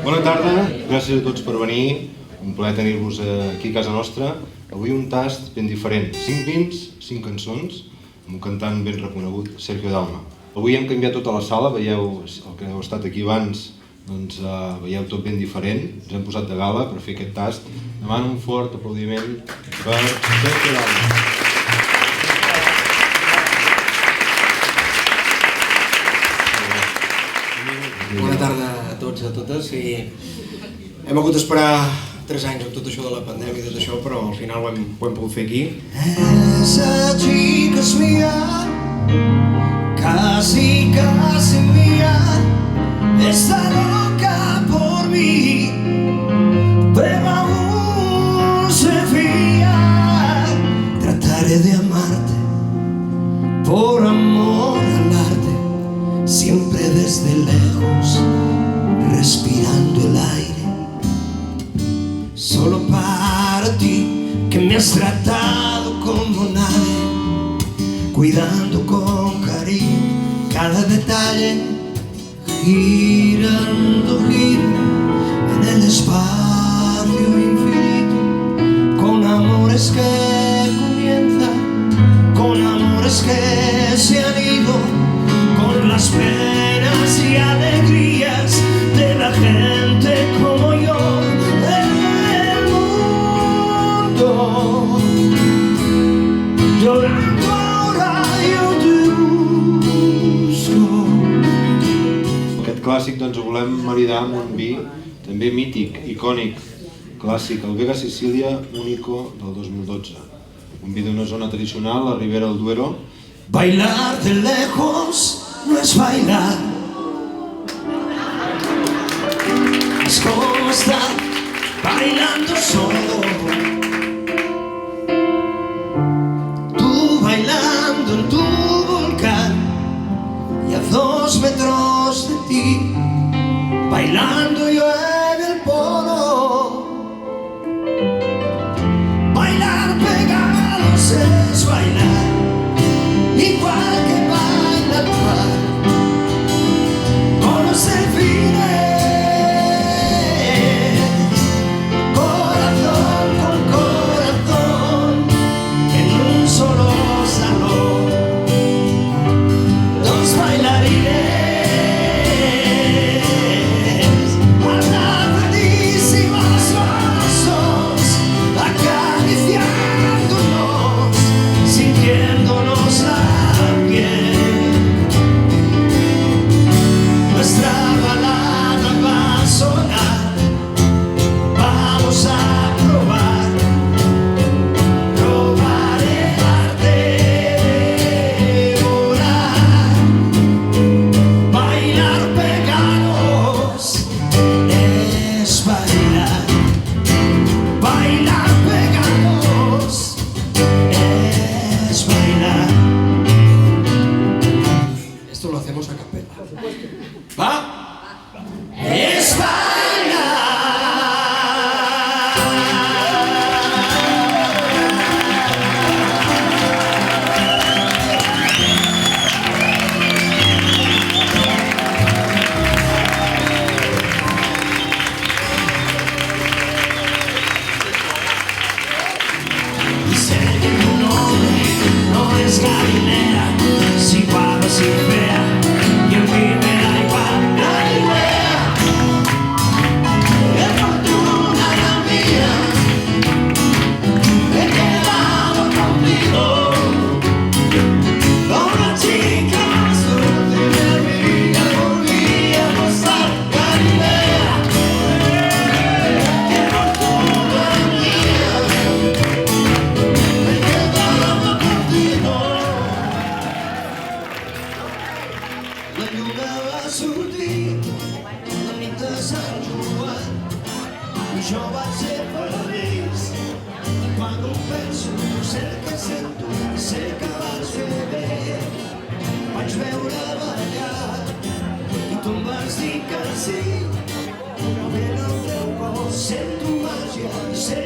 Bona tarda, gràcies a tots per venir. Un plaer tenir-vos aquí a casa nostra. Avui un tast ben diferent. 5 vins, 5 cançons, amb un cantant ben reconegut, Sergio Dalma. Avui hem canviat tota la sala, veieu el que heu estat aquí abans, doncs veieu tot ben diferent. Ens hem posat de gala per fer aquest tast. Demano un fort aplaudiment per Sergio Dalma. Bona tarda a tots i a totes. Hem hagut d'esperar 3 anys amb tot això de la pandèmia i tot això, però al final ho hem pogut fer aquí. Esa chica es mía, casi, casi mía, está loca por mí, pero aún se fía. Trataré de amarte por amor al arte, siempre desde lejos, respirando el aire. Solo para ti, que me has tratado como nadie, cuidando con cariño cada detalle, girando, giro en el espacio infinito, con amores que comienzan, con amores que se han ido, con las penas y alegrías de la gente como yo. Llorando ahora yo te busco. Aquest clàssic doncs, ho volem maridar amb un vi també mític, icònic, clàssic, el Vega Sicilia Único del 2012. Un vi d'una zona tradicional, la Ribera del Duero. Bailar de lejos no es bailar, es como estar bailando solo. Bailando en tu volcán y a 2 metros de ti, bailando yo en el polo. Bailar pegados es bailar, igual que baila el mar, con los delfines, corazón con corazón, en un solo salón, 2 bailarines abrazadísimos los acariciándonos, sintiéndonos la piel. Nuestra balada va a sonar, vamos a probar el arte de volar. Bailar pegados es bailar, bailar pegados es bailar. Esto lo hacemos a capella. ¿Va? Es bailar. Sé que tu nombre no es Galilea, si guapa, si fea, y a mí me da igual Galilea. Qué fortuna la mía, he quedado contigo, con la chica más dulce de mi vida, volví a gozar Galilea. Qué fortuna mía, he quedado contigo. La lluna va a sortir la nit de Sant Joan, i jo vaig ser feliç. Quan ho penso, sé que sento, sé que vaig fer bé. Vaig veure ballar i tu em vas dir que sí. Ben al teu cos sento màgia i sé